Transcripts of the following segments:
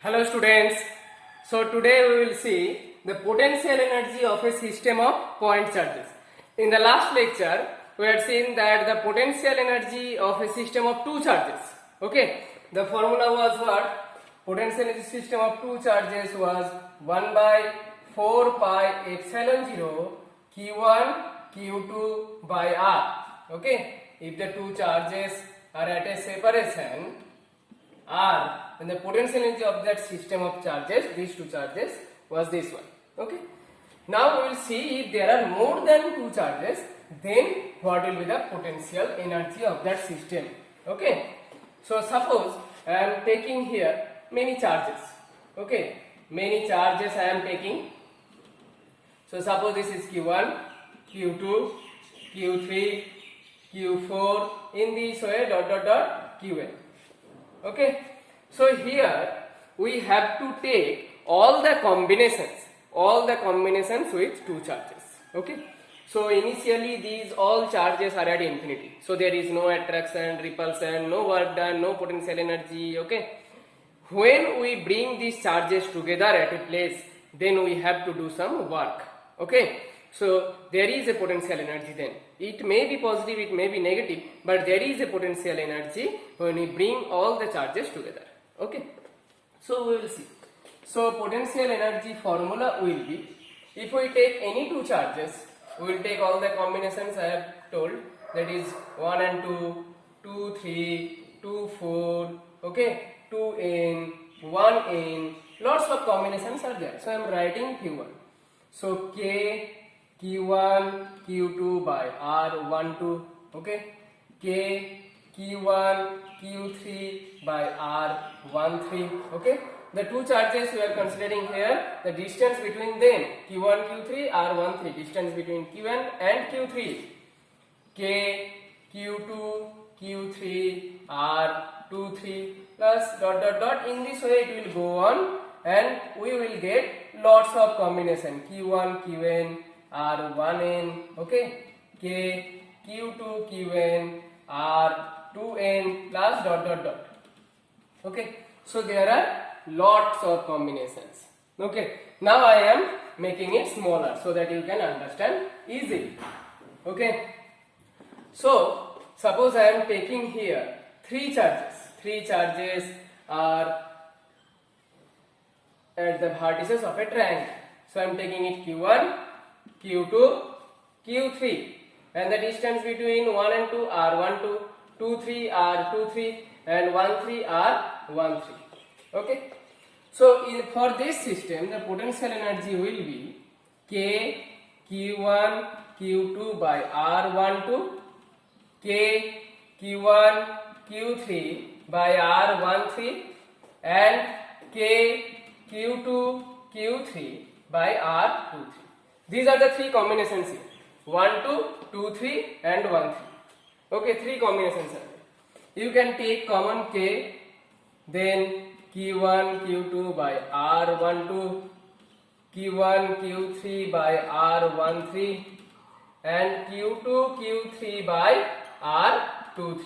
Hello students. So today we will see the potential energy of a system of point charges. In the last lecture we had seen that the potential energy of a system of two charges. Okay. The formula was what? Potential energy system of two charges was 1 by 4 pi epsilon 0 q1 q2 by r. Okay. If the two charges are at a separation r, and the potential energy of that system of charges, these two charges, was this one. Okay. Now we will see if there are more than two charges, then what will be the potential energy of that system. Okay. So suppose I am taking here many charges. Okay. Many charges I am taking. So suppose this is q1, q2, q3, q4, in this way qn. Okay. So here we have to take all the combinations with two charges. Okay. So initially these all charges are at infinity. So there is no attraction, repulsion, no work done, no potential energy. Okay. When we bring these charges together at a place, then we have to do some work. Okay. So there is a potential energy then. It may be positive, it may be negative, but there is a potential energy when we bring all the charges together. Okay. So we will see. So potential energy formula will be, if we take any two charges, we will take all the combinations I have told, that is 1 and 2, 2, 3, 2, 4, okay, 2n, 1n, lots of combinations are there. So I am writing q1. So k, q1, q2 by r12, okay, k, q1, q3 by r13, okay. The two charges we are considering here, the distance between them, q1, q3, r13, distance between q1 and q3, k, q2, q3, r23 plus ... In this way it will go on and we will get lots of combination, q1, qn, r1n, okay, k, q2, qn, r2n plus ... Okay. So there are lots of combinations. Okay. Now I am making it smaller so that you can understand easily. Okay. So suppose I am taking here three charges. Three charges are at the vertices of a triangle. So I am taking it q1, q2, q3, and the distance between 1 and 2 r12, 2, 3 r23, and 1, 3 r13. Okay. So for this system, the potential energy will be k, q1, q2 by r12, k, q1, q3 by r13, and k, q2, q3 by r23. These are the three combinations here. 1, 2, 2, 3 and 1, 3. Okay, three combinations are there. You can take common k, then q1, q2 by r12, q1, q3 by r13, and q2, q3 by r23.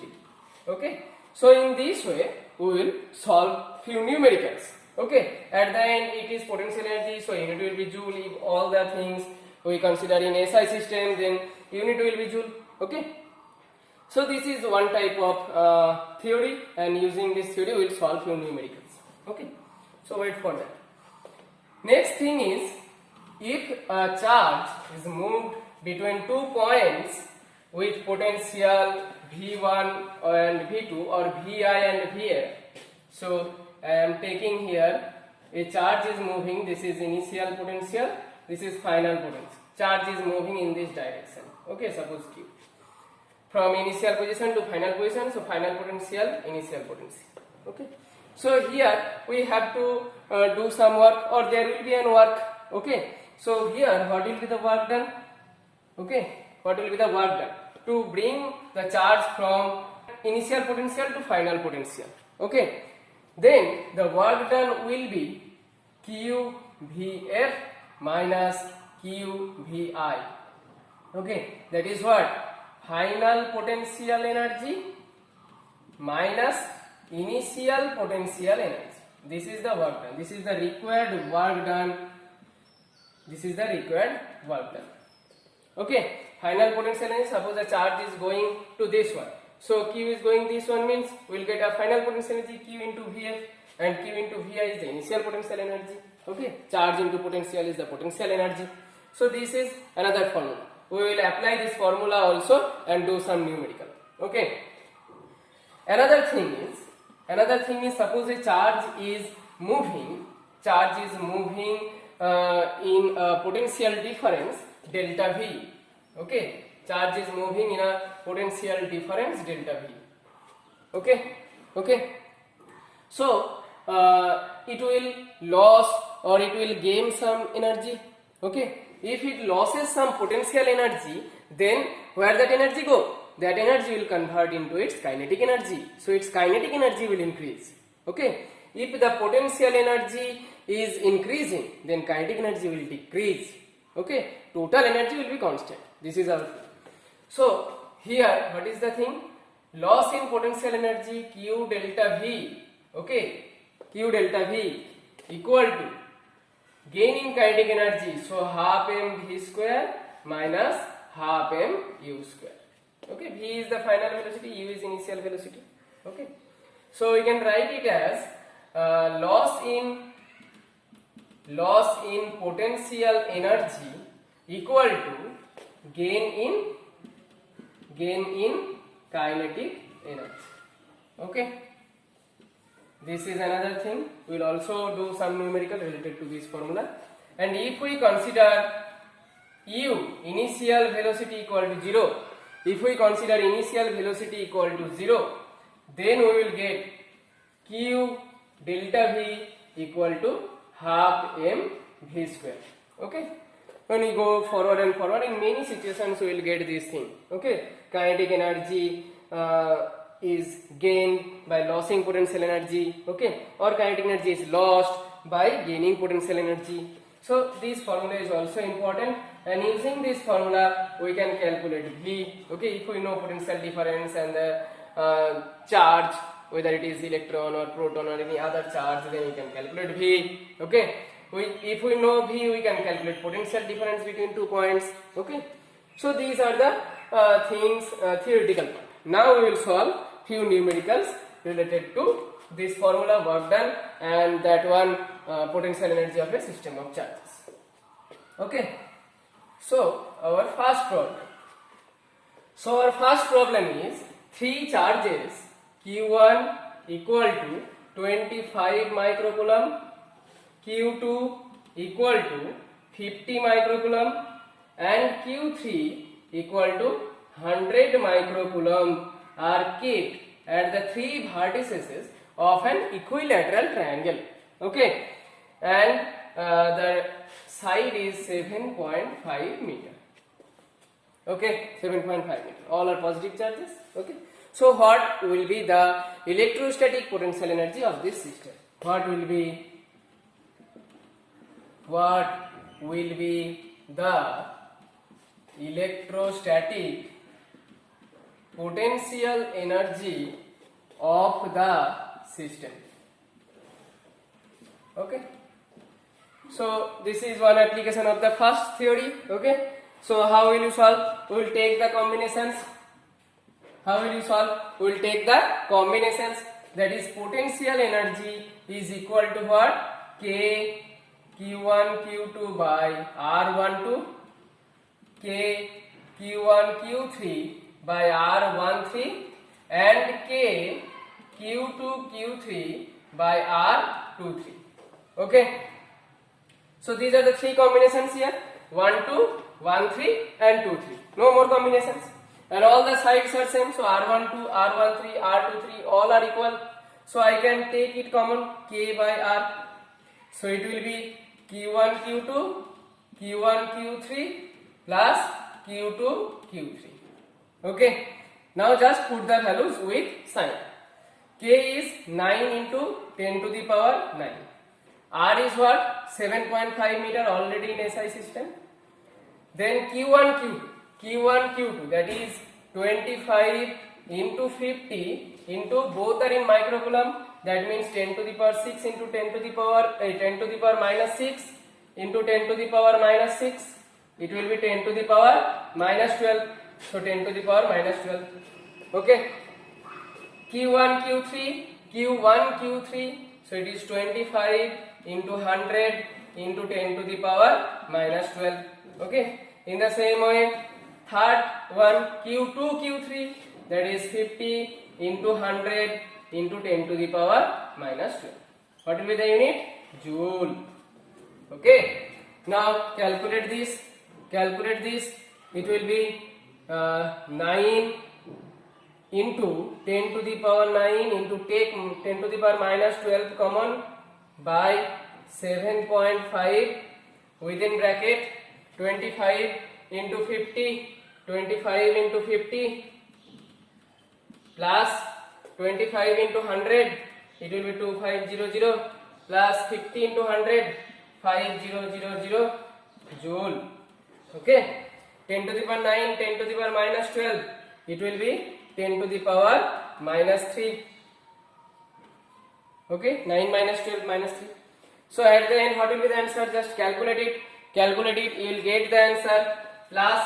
Okay. So in this way we will solve few numericals. Okay. At the end it is potential energy, so unit will be joule. If all the things we consider in SI system, then unit will be joule. Okay. So this is one type of theory, and using this theory we will solve few numericals. Okay. So wait for that. Next thing is, if a charge is moved between 2 points with potential V1 and V2 or Vi and Va. So I am taking here a charge is moving, this is initial potential, this is final potential. Charge is moving in this direction. Okay, suppose Q. From initial position to final position, so final potential, initial potential. Okay. So here we have to do some work, or there will be an work. Okay. So here what will be the work done? Okay. What will be the work done? To bring the charge from initial potential to final potential. Okay. Then the work done will be QVF minus QVI. Okay. That is what? Final potential energy minus initial potential energy. This is the work done. This is the required work done. This is the required work done. Okay. Final potential energy. Suppose the charge is going to this one. So Q is going this one means we will get a final potential energy Q into Vf, and Q into Vi is the initial potential energy. Okay. Charge into potential is the potential energy. So this is another formula. We will apply this formula also and do some numerical. Okay. Another thing is suppose a charge is moving in a potential difference delta V. Okay, charge is moving in a potential difference delta V. Okay. So it will lose or it will gain some energy. Okay, if it loses some potential energy, then where that energy go? That energy will convert into its kinetic energy. So its kinetic energy will increase. Okay, if the potential energy is increasing, then kinetic energy will decrease. Okay, total energy will be constant. This is our thing. So here what is the thing? Loss in potential energy Q delta V. Okay, Q delta V equal to gain in kinetic energy. So half mv square minus half mu square. Okay, V is the final velocity, U is initial velocity. Okay, so we can write it as loss in potential energy equal to gain in kinetic energy. Okay, this is another thing. We will also do some numerical related to this formula. And if we consider U initial velocity equal to 0, if we consider initial velocity equal to 0, then we will get Q delta V equal to half mv square. Okay, when we go forward and forward, in many situations we will get this thing. Okay, kinetic energy is gained by losing potential energy. Okay, or kinetic energy is lost by gaining potential energy. So this formula is also important, and using this formula we can calculate V. Okay, if we know potential difference and the charge, whether it is electron or proton or any other charge, then we can calculate V. Okay, if we know V, we can calculate potential difference between 2 points. Okay, so these are the things theoretical part. Now we will solve few numericals related to this formula, work done, and that one potential energy of a system of charges. Okay, so our first problem is 3 charges Q1 equal to 25 microcoulomb, Q2 equal to 50 microcoulomb, and Q3 equal to 100 microcoulomb are kept at the 3 vertices of an equilateral triangle. Okay, and the side is 7.5 meter. Okay, 7.5 meter. All are positive charges. Okay, so what will be the electrostatic potential energy of this system? What will be the electrostatic potential energy of the system? Okay, so this is one application of the first theory. Okay, so how will you solve? We will take the combinations. How will you solve? We will take the combinations. That is, potential energy is equal to what? K Q1 Q2 by R12, K Q1 Q3 by R13, and K Q2 Q3 by R23. Okay, so these are the 3 combinations here: 1 2, 1 3, and 2 3. No more combinations, and all the sides are same. So R12, R13, R23 all are equal. So I can take it common, K by R. So it will be Q1 Q2 Q1 Q3 plus Q2 Q3. Okay, now just put the values with sign. K is 9 into 10 to the power 9. R is what? 7.5 meter, already in SI system. Then Q1 Q2, that is 25 into 50 into both are in microcoulomb, that means 10 to the power 6 into 10 to the power 10 to the power minus 6 into 10 to the power minus 6, it will be 10 to the power minus 12, so 10 to the power minus 12. Okay, Q1 Q3, so it is 25 into 100 into 10 to the power minus 12. Okay, in the same way, third one Q2 Q3, that is 50 into 100 into 10 to the power minus 12. What will be the unit? Joule. Okay, now calculate this. It will be 9 into 10 to the power 9 into take 10 to the power minus 12 common by 7.5 within bracket 25 into 50 plus 25 into 100, it will be 2500 plus 50 into 100 5000 joule. Okay, 10 to the power 9, 10 to the power minus 12, it will be 10 to the power minus 3. Okay, 9 minus 12 minus 3. So at the end, what will be the answer? Just calculate it. You will get the answer plus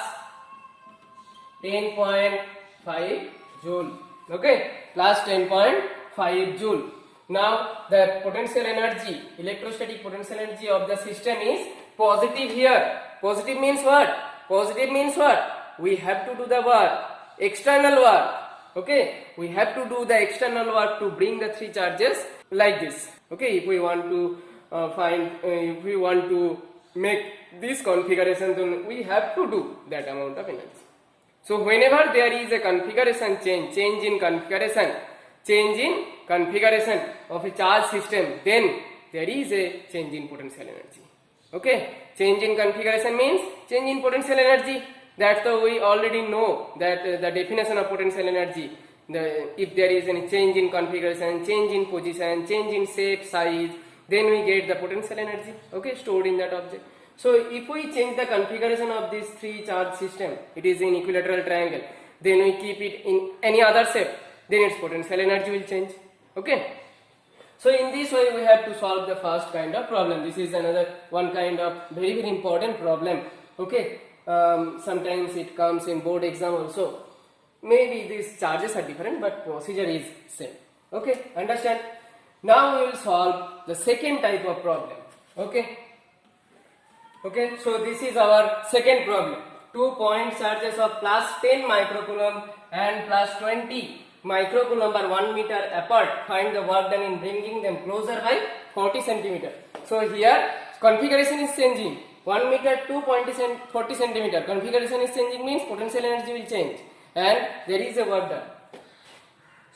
10.5 joule. Okay, plus 10.5 joule. Now the potential energy, electrostatic potential energy of the system is positive here. Positive means what? We have to do the work, external work. Okay, we have to do the external work to bring the three charges like this. Okay, if we want to if we want to make this configuration, then we have to do that amount of energy. So whenever there is a configuration change in configuration of a charge system, then there is a change in potential energy. Okay, change in configuration means change in potential energy. That's the we already know that the definition of potential energy. If there is any change in configuration, change in position, change in shape, size, then we get the potential energy. Okay, stored in that object. So if we change the configuration of this three charge system, it is in equilateral triangle, then we keep it in any other shape, then its potential energy will change. Okay, so in this way we have to solve the first kind of problem. This is another one kind of very important problem. Okay, sometimes it comes in board exam also. Maybe these charges are different, but procedure is same. Okay, understand? Now we will solve the second type of problem. Okay, so this is our second problem. 2 point charges of plus 10 microcoulomb and plus 20 microcoulomb are 1 meter apart. Find the work done in bringing them closer by 40 centimeter. So here configuration is changing. 1 meter to 40 centimeter. Configuration is changing means potential energy will change, and there is a work done.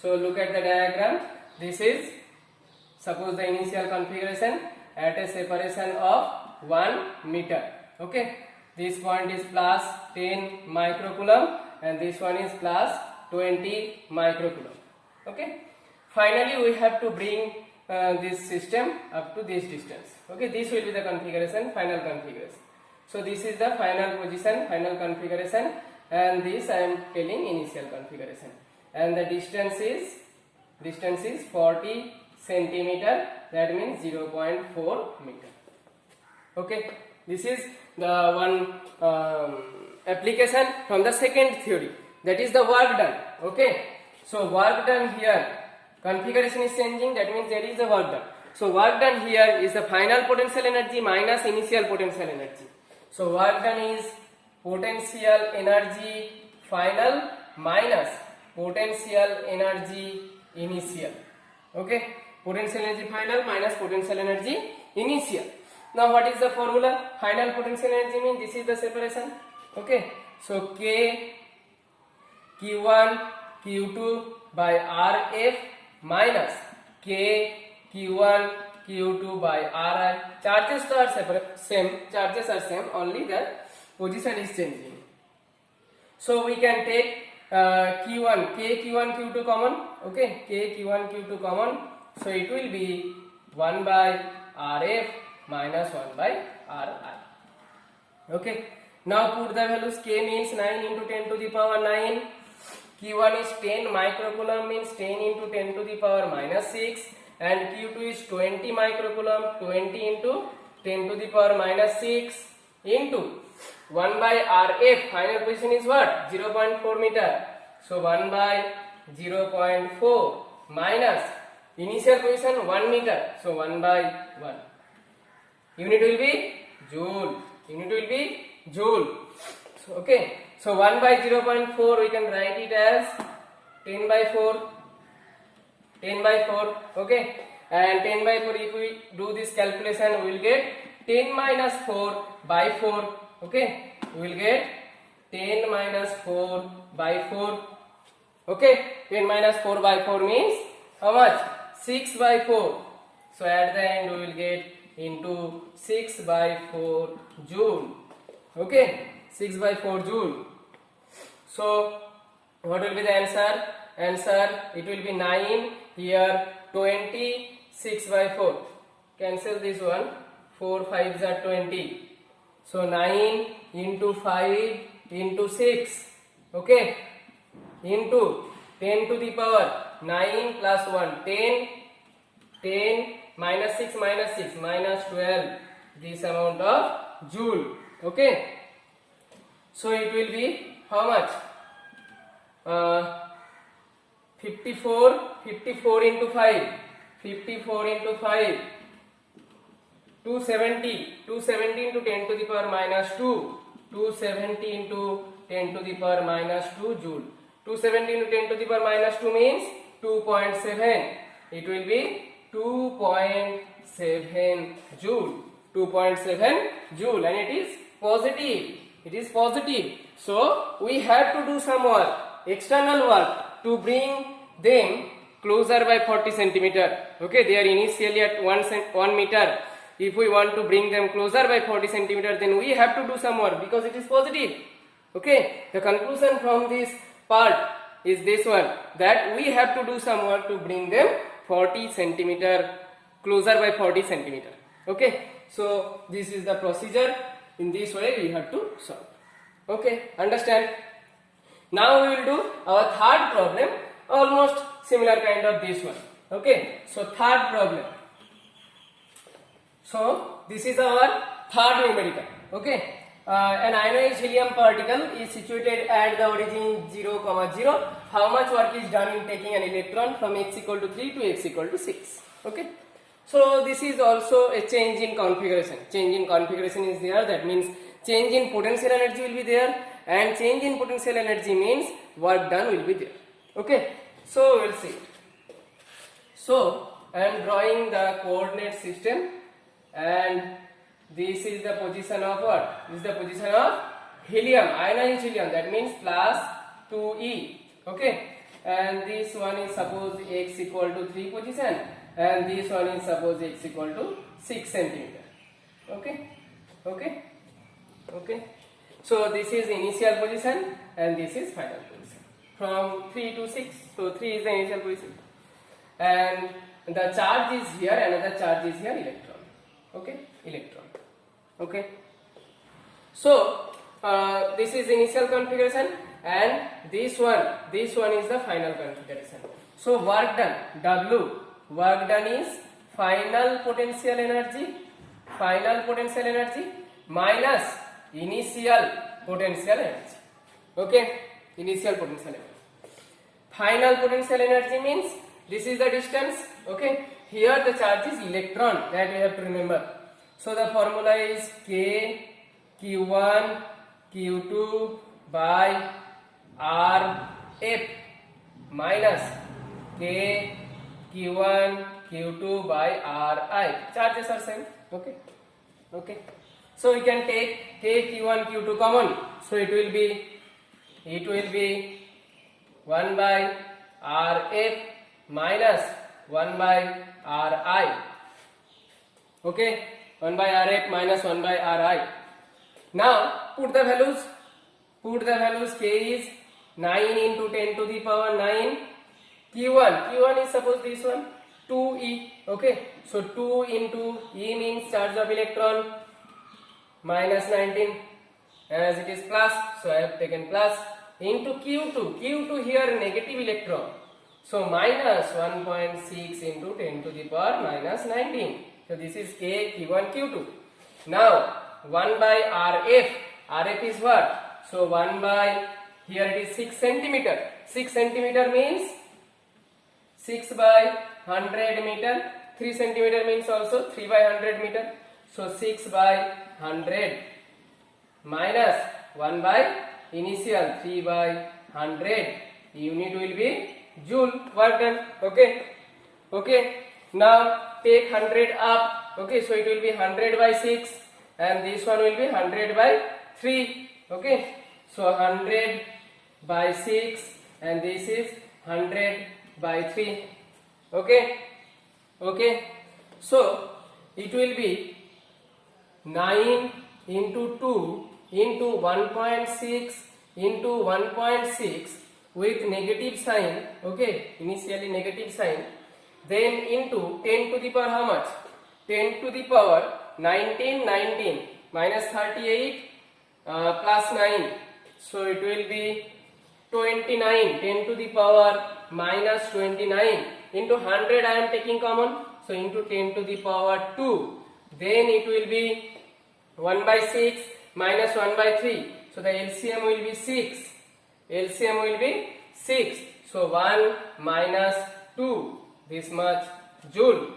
So look at the diagram. This is, suppose the initial configuration at a separation of 1 meter. Okay, this point is plus 10 microcoulomb and this one is plus 20 microcoulomb. Okay, finally we have to bring this system up to this distance. Okay, this will be the configuration, final configuration. So this is the final position, final configuration, and this I am telling initial configuration, and the distance is 40 centimeter, that means 0.4 meter. Okay, this is the one application from the second theory, that is the work done. Okay, so work done here, configuration is changing, that means there is a work done. So work done here is the final potential energy minus initial potential energy. So work done is potential energy final minus potential energy initial. Okay, potential energy final minus potential energy initial. Now what is the formula? Final potential energy means this is the separation. Okay, so K Q1 Q2 by RF minus K Q1 Q2 by Ri. Charges are separate, charges are same, only the position is changing. So we can take Q1, K Q1 Q2 common. Okay, K Q1 Q2 common. So it will be 1 by RF minus 1 by Ri. Okay, now put the values. K means 9 into 10 to the power 9 Q1 is 10 microcoulomb means 10 into 10 to the power minus 6, and Q2 is 20 microcoulomb, 20 into 10 to the power minus 6 into 1 by Rf. Final position is what? 0.4 meter. So 1 by 0.4 minus initial position 1 meter. So 1 by 1. Unit will be joule. Unit will be joule. So, okay. So 1 by 0.4 we can write it as 10 by 4. 10 by 4. Okay. And 10 by 4, if we do this calculation, we will get 10 minus 4 by 4. Okay. We will get 10 minus 4 by 4. Okay. 10 minus 4 by 4 means how much? 6 by 4. So at the end we will get into 6 by 4 joule. Okay. 6 by 4 joule. So what will be the answer? Answer, it will be 9 here, 20, 6 by 4. Cancel this one. 4 5s are 20. So 9 into 5 into 6. Okay. Into 10 to the power 9 plus 1. 10. 10 minus 6 minus 12. This amount of joule. Okay. So it will be how much? 54 into 5. 54 into 5. 270 into 10 to the power minus 2. 270 into 10 to the power minus 2 joule. 270 into 10 to the power minus 2 means 2.7. It will be 2.7 joule. 2.7 joule, and it is positive. It is positive. So we have to do some work, external work, to bring them closer by 40 centimeter. Okay, they are initially at 1 meter. If we want to bring them closer by 40 centimeter, then we have to do some work because it is positive. Okay, the conclusion from this part is this one, that we have to do some work to bring them 40 centimeter closer by 40 centimeter. Okay, so this is the procedure. In this way we have to solve. Okay, understand? Now we will do our third problem, almost similar kind of this one. Okay, so third problem. So this is our third numerical. Okay, an ionized helium particle is situated at the origin 0, 0. How much work is done in taking an electron from x equal to 3 to x equal to 6? Okay, so this is also a change in configuration. Change in configuration is there. That means change in potential energy will be there, and change in potential energy means work done will be there. Okay, so we'll see. So I am drawing the coordinate system, and this is the position of what? This is the position of helium, ionized helium. That means plus 2e. Okay, and this one is suppose x equal to 3 position, and this one is suppose x equal to 6 centimeter. Okay, okay, okay. So this is initial position and this is final position from 3 to 6. So 3 is the initial position, and the charge is here, another charge is here, electron. Okay, electron. Okay, so this is initial configuration, and this one is the final configuration. So work done, W, work done is final potential energy minus initial potential energy. Okay, initial potential energy. Final potential energy means this is the distance. Okay, here the charge is electron, that we have to remember. So the formula is K Q1 Q2 by Rf minus K Q1 Q2 by Ri. Charges are same. Okay, okay. So we can take K Q1 Q2 common. So it will be 1 by Rf minus 1 by Ri. Okay, 1 by Rf minus 1 by Ri. Now put the values. K is 9 into 10 to the power 9. Q1 is suppose this one 2e. Okay, so 2 into e means charge of electron minus 19, as it is plus, so I have taken plus. into Q2 here negative electron. So minus 1.6 into 10 to the power minus 19. So this is K, Q1, Q2. Now 1 by RF is what? So 1 by, here it is 6 centimeter. 6 centimeter means 6 by 100 meter. 3 centimeter means also 3 by 100 meter. So 6 by 100 minus 1 by initial 3 by 100. Unit will be joule, work done. Okay. Now take 100 up. Okay, so it will be 100 by 6 and this one will be 100 by 3. Okay, so 100 by 6 and this is 100 by 3. Okay, so it will be 9 into 2 into 1.6 into 1.6 with negative sign. Okay, initially negative sign, then into 10 to the power how much? 10 to the power 19 minus 38 plus 9, so it will be 29. 10 to the power minus 29 into 100 I am taking common, so into 10 to the power 2, then it will be 1 by 6 minus 1 by 3, so the LCM will be 6. LCM will be 6. So 1 minus 2, this much joule.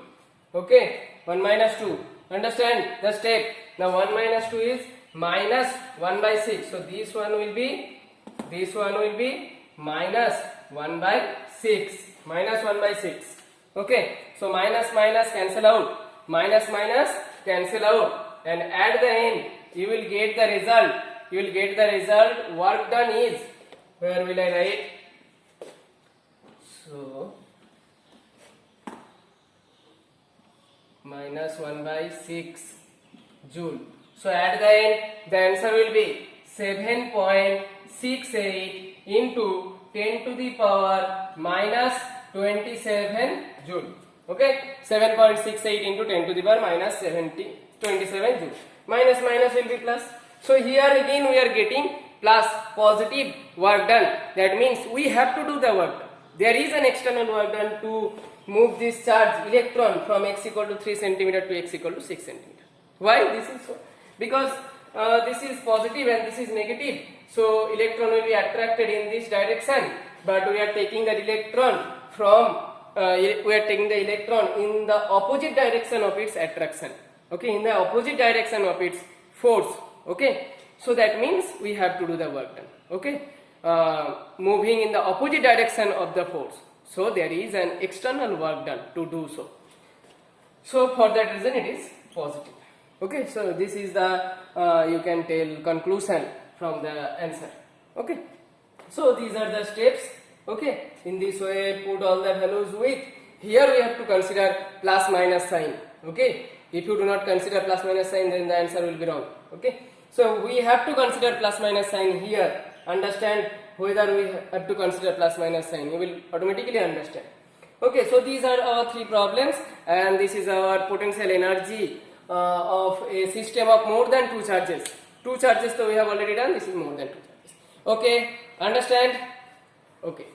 Okay, 1 minus 2. Understand the step. Now 1 minus 2 is minus 1 by 6. So this one will be minus 1 by 6. Minus 1 by 6. Okay, so minus cancel out. Minus cancel out. And at the end, you will get the result. Work done is, where will I write? So minus 1 by 6 joule. So at the end, the answer will be 7.68 into 10 to the power minus 27 joule. Okay, 7.68 into 10 to the power minus 27 joule. Minus will be plus. So here again we are getting plus, positive, work done. That means we have to do the work done. There is an external work done to move this charge electron from x equal to 3 centimeter to x equal to 6 centimeter. Why this is so? Because this is positive and this is negative. So electron will be attracted in this direction, but we are taking the electron in the opposite direction of its attraction. Okay, in the opposite direction of its force. Okay, so that means we have to do the work done. Okay, moving in the opposite direction of the force. So there is an external work done to do so. So for that reason it is positive. Okay, so this is the you can tell conclusion from the answer. Okay, so these are the steps. Okay, in this way put all the values with, here we have to consider plus minus sign. Okay, if you do not consider plus minus sign, then the answer will be wrong. Okay, so we have to consider plus minus sign here. Understand whether we have to consider plus minus sign, you will automatically understand. Okay, so these are our 3 problems, and this is our potential energy of a system of more than 2 charges. 2 charges so we have already done, this is more than 2 charges. Okay, understand? Okay.